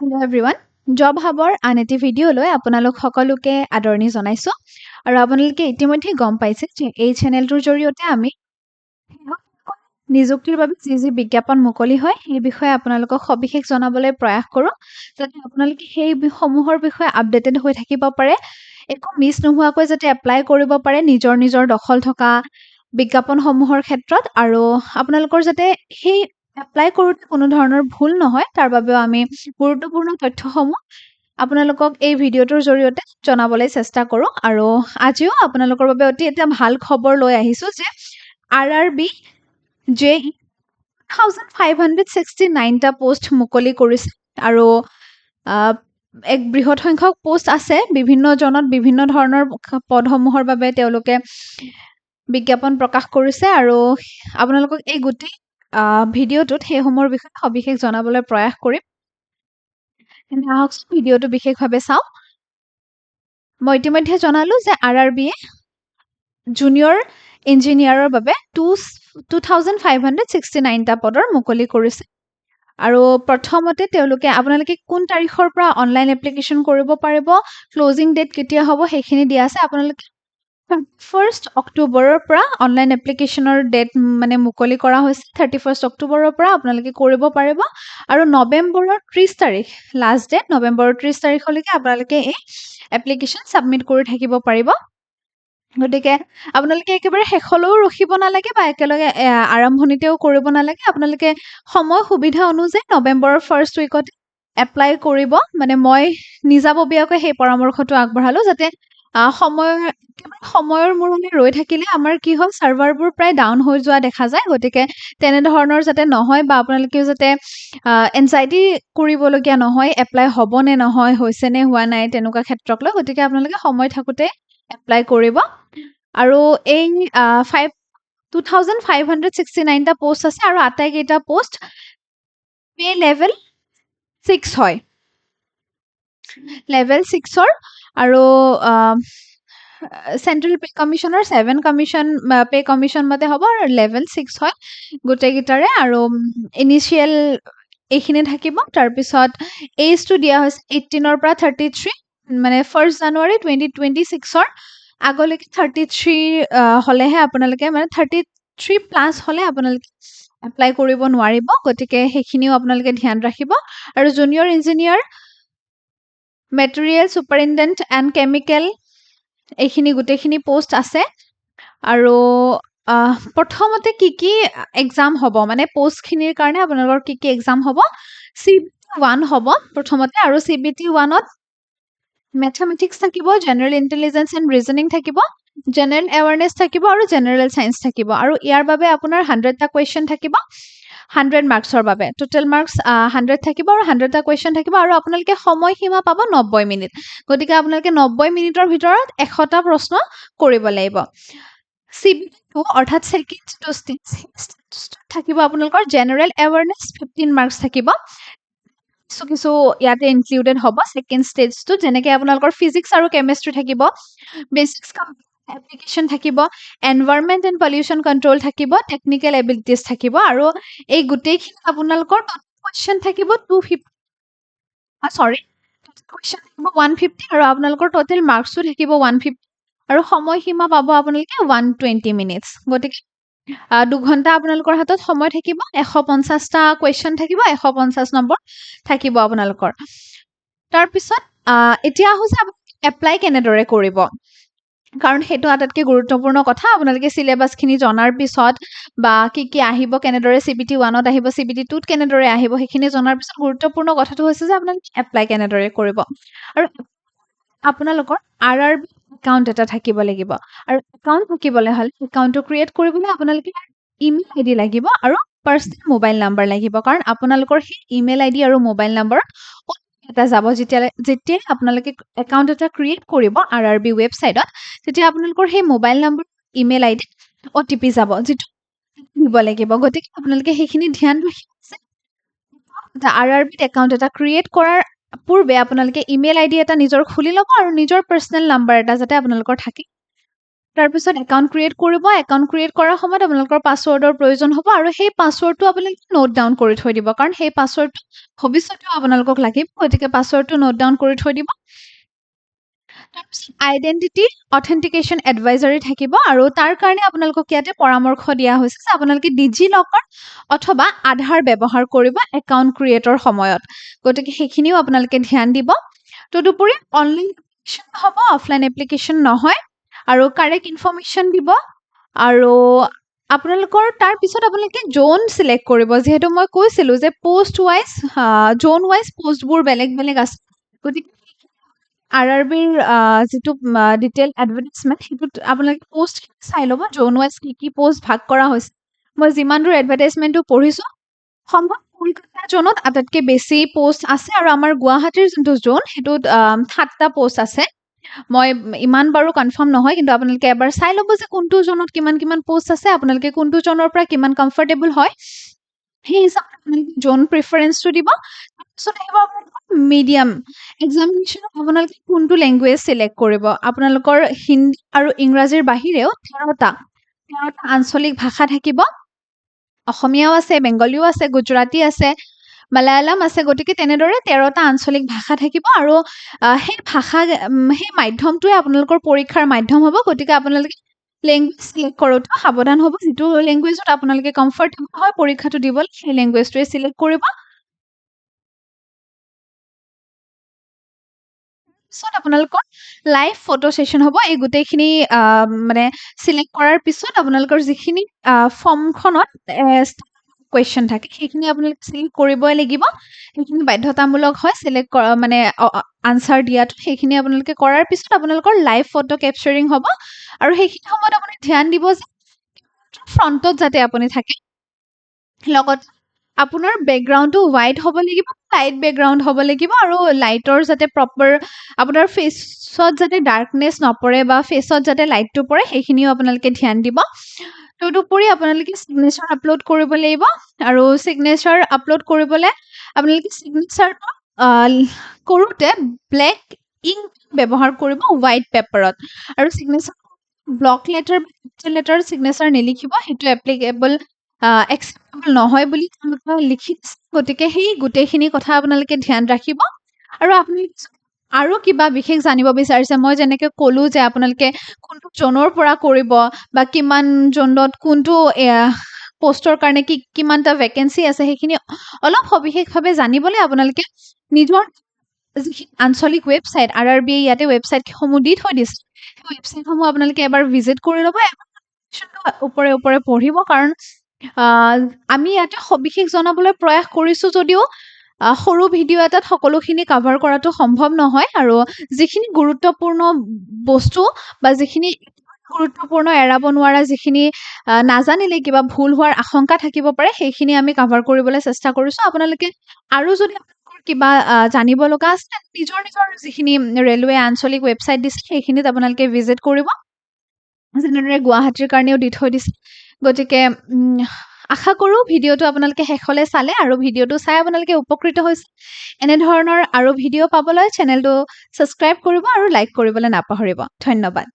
hello' everyone job হাবৰ আন এটি ভিডিঅ'লৈ আপোনালোক সকলোকে আদৰণি জনাইছোঁ আৰু আপোনালোকে ইতিমধ্যে গম পাইছে যে এই চেনেলটোৰ জৰিয়তে আমি নিযুক্তিৰ বাবে যি বিজ্ঞাপন মুকলি হয় সেই বিষয়ে আপোনালোকক সবিশেষ জনাবলৈ প্ৰয়াস কৰোঁ যাতে আপোনালোকে সেই সমূহৰ বিষয়ে আপডেটেড হৈ থাকিব পাৰে একো মিছ নোহোৱাকৈ যাতে এপ্লাই কৰিব পাৰে নিজৰ দখল থকা বিজ্ঞাপনসমূহৰ ক্ষেত্ৰত আৰু আপোনালোকৰ যাতে সেই এপ্লাই কৰোঁতে কোনো ধৰণৰ ভুল নহয় তাৰ বাবেও আমি গুৰুত্বপূৰ্ণ তথ্যসমূহ আপোনালোকক এই ভিডিঅ'টোৰ জৰিয়তে জনাবলৈ চেষ্টা কৰোঁ আৰু আজিও আপোনালোকৰ বাবে অতি এটা ভাল খবৰ লৈ আহিছোঁ যে RRB JEE 2569টা পোষ্ট মুকলি কৰিছে আৰু এক বৃহৎ সংখ্যক পোষ্ট আছে বিভিন্ন জনত বিভিন্ন ধৰণৰ পদসমূহৰ বাবে তেওঁলোকে বিজ্ঞাপন প্ৰকাশ কৰিছে আৰু আপোনালোকক এই গোটেই ভিডিঅ'টোত সেইসমূহৰ বিষয়ে সবিশেষ জনাবলৈ প্ৰয়াস কৰিম তেন্তে আহকচোন ভিডিঅ'টো বিশেষভাৱে চাওঁ মই ইতিমধ্যে জনালোঁ যে RRBয়ে জুনিয়ৰ ইঞ্জিনিয়াৰৰ বাবে 2569টা পদৰ মুকলি কৰিছে আৰু প্ৰথমতে তেওঁলোকে আপোনালোকে কোন তাৰিখৰ পৰা অনলাইন এপ্লিকেশ্যন কৰিব পাৰিব ক্লজিং ডেট কেতিয়া হ'ব সেইখিনি দিয়া আছে আপোনালোকে 31 অক্টোবৰৰ পৰা অনলাইন এপ্লিকেশ্যনৰ ডেট মানে মুকলি কৰা হৈছে 31 অক্টোবৰৰ পৰা আপোনালোকে কৰিব পাৰিব আৰু নৱেম্বৰৰ 30 তাৰিখ লাষ্ট ডেট নৱেম্বৰৰ 30 তাৰিখলৈকে আপোনালোকে এই এপ্লিকেশ্যন ছাবমিট কৰি থাকিব পাৰিব গতিকে আপোনালোকে একেবাৰে শেষলৈও ৰখিব নালাগে বা একেলগে আৰম্ভণিতেও কৰিব নালাগে আপোনালোকে সময় সুবিধা অনুযায়ী নৱেম্বৰৰ ফাৰ্ষ্ট উইকত এপ্লাই কৰিব মানে মই নিজাববীয়াকৈ সেই পৰামৰ্শটো আগবঢ়ালোঁ যাতে সময়ৰ মূৰণে ৰৈ থাকিলে আমাৰ কি হয় চাৰ্ভাৰবোৰ প্ৰায় ডাউন হৈ যোৱা দেখা যায় গতিকে তেনেধৰণৰ যাতে নহয় বা আপোনালোকেও যাতে এনজাইটি কৰিবলগীয়া নহয় এপ্লাই হ'ব নে নহয় হৈছে নে হোৱা নাই তেনেকুৱা ক্ষেত্ৰক লৈ গতিকে আপোনালোকে সময় থাকোঁতে এপ্লাই কৰিব আৰু এই 2569টা পোষ্ট আছে আৰু আটাইকেইটা পোষ্ট পে লেভেল 6 হয় লেভেল 6ৰ আৰু চেণ্ট্ৰেল পে কমিশ্যনৰ 7 কমিশ্যন পে কমিশ্যন মতে হ'ব আৰু লেভেল 6 হয় গোটেইকেইটাৰে আৰু ইনিচিয়েল এইখিনি থাকিব তাৰপিছত এইজটো দিয়া হৈছে 18ৰ পৰা 33 মানে 1 জানুৱাৰী 2026ৰ আগলৈকে 33 হ'লেহে আপোনালোকে মানে 33 প্লাছ হ'লে আপোনালোকে এপ্লাই কৰিব নোৱাৰিব গতিকে সেইখিনিও আপোনালোকে ধ্যান ৰাখিব আৰু junior engineer material superintendent and chemical এইখিনি গোটেইখিনি পোষ্ট আছে আৰু প্ৰথমতে কি এক্সাম হ'ব মানে পোষ্টখিনিৰ কাৰণে আপোনালোকৰ কি এক্সাম হ'ব CBT 1 হ'ব প্ৰথমতে আৰু CBT 1ত মেথমেটিক্স থাকিব জেনেৰেল ইণ্টেলিজেন্স এণ্ড ৰিজনিং থাকিব জেনেৰেল এৱাৰনেছ থাকিব আৰু জেনেৰেল চায়েন্স থাকিব আৰু ইয়াৰ বাবে আপোনাৰ 100টা কুৱেশ্যন থাকিব 100 মাৰ্কছৰ বাবে টোটেল মাৰ্কছ 100 থাকিব আৰু 100টা কুৱেশ্যন থাকিব আৰু আপোনালোকে সময়সীমা পাব 90 মিনিট গতিকে আপোনালোকে 90 মিনিটৰ ভিতৰত 100টা প্ৰশ্ন কৰিব লাগিব CBT 2 অৰ্থাৎ ছেকেণ্ড থাকিব আপোনালোকৰ জেনেৰেল এৱাৰনেছ 15 মাৰ্কছ থাকিব কিছু ইয়াতে ইনক্লুডেড হ'ব ছেকেণ্ড ষ্টেজটো যেনেকৈ আপোনালোকৰ ফিজিক্স আৰু কেমেষ্ট্ৰি থাকিব বেচিক্স এপ্লিকেশ্যন থাকিব এনভাইৰনমেণ্ট এণ্ড পলিউশ্যন কণ্ট্ৰল থাকিব টেকনিকেল এবিলিটিজ থাকিব আৰু এই গোটেইখিনি আপোনালোকৰ কুৱেশ্যন থাকিব 250 কুৱেশ্যন থাকিব 150 আৰু আপোনালোকৰ টোটেল মাৰ্কছো থাকিব 150 আৰু সময়সীমা পাব আপোনালোকে 120 মিনিটছ গতিকে 2 ঘণ্টা আপোনালোকৰ হাতত সময় থাকিব 150টা কুৱেশ্যন থাকিব 150 নম্বৰ থাকিব আপোনালোকৰ তাৰপিছত এতিয়া আহোঁ যে আপোনালোকে এপ্লাই কেনেদৰে কৰিব কাৰণ সেইটো আটাইতকৈ গুৰুত্বপূৰ্ণ কথা আপোনালোকে চিলেবাছখিনি জনাৰ পিছত বা কি আহিব কেনেদৰে CBT 1ত আহিব CBT 2ত কেনেদৰে আহিব সেইখিনি জনাৰ পিছত গুৰুত্বপূৰ্ণ কথাটো হৈছে যে আপোনালোকে এপ্লাই কেনেদৰে কৰিব আৰু আপোনালোকৰ RRB একাউণ্ট এটা থাকিব লাগিব আৰু একাউণ্ট থাকিবলৈ হ'লে একাউণ্টটো ক্ৰিয়েট কৰিবলৈ আপোনালোকে ইমেইল ID লাগিব আৰু পাৰ্চনেল মোবাইল নাম্বাৰ লাগিব কাৰণ আপোনালোকৰ সেই ইমেইল ID আৰু মোবাইল নাম্বাৰত এটা যাব যেতিয়া আপোনালোকে একাউণ্ট এটা ক্ৰিয়েট কৰিব RRB ৱেবছাইটত তেতিয়া আপোনালোকৰ সেই mobile number email ID OTP যাব যিটো দিব লাগিব গতিকে আপোনালোকে সেইখিনি ধ্যান ৰাখিছে RRB একাউণ্ট এটা ক্ৰিয়েট কৰাৰ পূৰ্বে আপোনালোকে ইমেইল ID এটা নিজৰ খুলি ল'ব আৰু নিজৰ পাৰ্চনেল নাম্বাৰ এটা যাতে আপোনালোকৰ থাকে তাৰপিছত একাউণ্ট ক্ৰিয়েট কৰিব একাউণ্ট ক্ৰিয়েট কৰাৰ সময়ত আপোনালোকৰ পাছৱৰ্ডৰ প্ৰয়োজন হ'ব আৰু সেই পাছৱৰ্ডটো আপোনালোকে নোট ডাউন কৰি থৈ দিব কাৰণ সেই পাছৱৰ্ডটো ভৱিষ্যতেও আপোনালোকক লাগিব গতিকে পাছৱৰ্ডটো নোট ডাউন কৰি থৈ দিব তাৰপিছত আইডেণ্টিটি অথেণ্টিকেশ্যন এডভাইজাৰী থাকিব আৰু তাৰ কাৰণে আপোনালোকক ইয়াতে পৰামৰ্শ দিয়া হৈছে যে আপোনালোকে ডিজি লকাৰ অথবা আধাৰ ব্যৱহাৰ কৰিব একাউণ্ট ক্ৰিয়েটৰ সময়ত গতিকে সেইখিনিও আপোনালোকে ধ্যান দিব তদুপৰি অনলাইন এপ্লিকেশ্যন হ'ব অফলাইন এপ্লিকেশ্যন নহয় আৰু কাৰেক্ট ইনফৰমেশ্যন দিব আৰু আপোনালোকৰ তাৰ পিছত আপোনালোকে জোন চিলেক্ট কৰিব যিহেতু মই কৈছিলোঁ যে পোষ্ট ৱাইজ জোন ৱাইজ পোষ্টবোৰ বেলেগ বেলেগ আছে গতিকে RRBৰ যিটো ডিটেইল এডভাৰটাইজমেণ্ট সেইটোত আপোনালোকে পোষ্ট চাই ল'ব জোন ৱাইজ কি পোষ্ট ভাগ কৰা হৈছে মই যিমান দূৰ এডভাৰটাইজমেণ্টটো পঢ়িছোঁ সম্ভৱ কলকাতা জোনত আটাইতকৈ বেছি পোষ্ট আছে আৰু আমাৰ গুৱাহাটীৰ যোনটো জোন সেইটোত 7টা পোষ্ট আছে মই ইমান বাৰু কনফাৰ্ম নহয় কিন্তু আপোনালোকে এবাৰ চাই ল'ব যে কোনটো জোনত কিমান পোষ্ট আছে আপোনালোকে কোনটো জোনৰ পৰা কিমান কমফৰ্টেবল হয় সেই হিচাপে আপোনালোকে জোন প্ৰিফাৰেঞ্চটো দিব তাৰপিছত আহিব মিডিয়াম এক্সামিনেশ্যনত আপোনালোকে কোনটো লেংগুৱেজ চিলেক্ট কৰিব আপোনালোকৰ হিন্দী আৰু ইংৰাজীৰ বাহিৰেও 13টা আঞ্চলিক ভাষা থাকিব অসমীয়াও আছে বেংগলীও আছে গুজৰাটী আছে মালায়ালাম আছে গতিকে তেনেদৰে 13টা আঞ্চলিক ভাষা থাকিব আৰু সেই ভাষা সেই মাধ্যমটোৱে আপোনালোকৰ পৰীক্ষাৰ মাধ্যম হ'ব গতিকে আপোনালোকে লেংগুৱেজ চিলেক্ট কৰোঁতে সাৱধান হ'ব যিটো লেংগুৱেজত আপোনালোকে কমফৰ্টেবল হয় পৰীক্ষাটো দিবলৈ সেই লেংগুৱেজটোৱে চিলেক্ট কৰিব পিছত আপোনালোকৰ লাইভ ফটো ছেশ্যন হ'ব এই গোটেইখিনি মানে চিলেক্ট কৰাৰ পিছত আপোনালোকৰ যিখিনি ফৰ্মখনত কুৱেশ্যন থাকে সেইখিনি আপোনালোকে চিলেক্ট কৰিবই লাগিব সেইখিনি বাধ্যতামূলক হয় চিলেক্ট মানে আনচাৰ দিয়াটো সেইখিনি আপোনালোকে কৰাৰ পিছত আপোনালোকৰ লাইভ ফটো কেপচাৰিং হ'ব আৰু সেইখিনি সময়ত আপুনি ধ্যান দিব যে ফ্ৰণ্টত যাতে আপুনি থাকে লগত আপোনাৰ বেকগ্ৰাউণ্ডটো হোৱাইট হ'ব লাগিব লাইট বেকগ্ৰাউণ্ড হ'ব লাগিব আৰু লাইটৰ যাতে প্ৰপাৰ আপোনাৰ ফেচত যাতে ডাৰ্কনেছ নপৰে বা ফেচত যাতে লাইটটো পৰে সেইখিনিও আপোনালোকে ধ্যান দিব তদুপৰি আপোনালোকে ছিগনেচাৰ আপলোড কৰিব লাগিব আৰু ছিগনেচাৰ আপলোড কৰিবলৈ আপোনালোকে ছিগনেচাৰটো কৰোঁতে ব্লেক ইংক ব্যৱহাৰ কৰিব হোৱাইট পেপাৰত আৰু ছিগনেচাৰ ব্লক লেটাৰ ছিগনেচাৰ নিলিখিব সেইটো এপ্লিকেবল একচেপ্টেবল নহয় বুলি তেওঁলোকে লিখি দিছে গতিকে সেই গোটেইখিনি কথা আপোনালোকে ধ্যান ৰাখিব আৰু আপোনালোকে আৰু কিবা বিশেষ জানিব বিচাৰিছে মই যেনেকৈ ক'লোঁ যে আপোনালোকে কোনটো জোনৰ পৰা কৰিব বা কিমান জোনত কোনটো পোষ্টৰ কাৰণে কিমানটা ভেকেঞ্চি আছে সেইখিনি অলপ সবিশেষভাৱে জানিবলৈ আপোনালোকে নিজৰ যিখিনি আঞ্চলিক ৱেবছাইট RRB ইয়াতে ৱেবছাইটসমূহ দি থৈ দিছে সেই ৱেবছাইটসমূহ আপোনালোকে এবাৰ ভিজিট কৰি ল'ব ওপৰে ওপৰে পঢ়িব কাৰণ আমি ইয়াতে সবিশেষ জনাবলৈ প্ৰয়াস কৰিছোঁ যদিও সৰু ভিডিঅ' এটাত সকলোখিনি কাভাৰ কৰাটো সম্ভৱ নহয় আৰু যিখিনি গুৰুত্বপূৰ্ণ বস্তু বা যিখিনি গুৰুত্বপূৰ্ণ এৰাব নোৱাৰা যিখিনি নাজানিলে কিবা ভুল হোৱাৰ আশংকা থাকিব পাৰে সেইখিনি আমি কাভাৰ কৰিবলৈ চেষ্টা কৰিছোঁ আপোনালোকে আৰু যদি কিবা জানিব লগা আছে নিজৰ যিখিনি ৰেলৱে আঞ্চলিক ৱেবছাইট দিছে সেইখিনিত আপোনালোকে ভিজিট কৰিব যেনেদৰে গুৱাহাটীৰ কাৰণেও দি থৈ দিছে গতিকে আশা কৰোঁ ভিডিঅ'টো আপোনালোকে শেষলৈ চালে আৰু ভিডিঅ'টো চাই আপোনালোকে উপকৃত হৈছে এনেধৰণৰ আৰু ভিডিঅ' পাবলৈ চেনেলটো ছাবস্ক্ৰাইব কৰিব আৰু লাইক কৰিবলৈ নাপাহৰিব ধন্যবাদ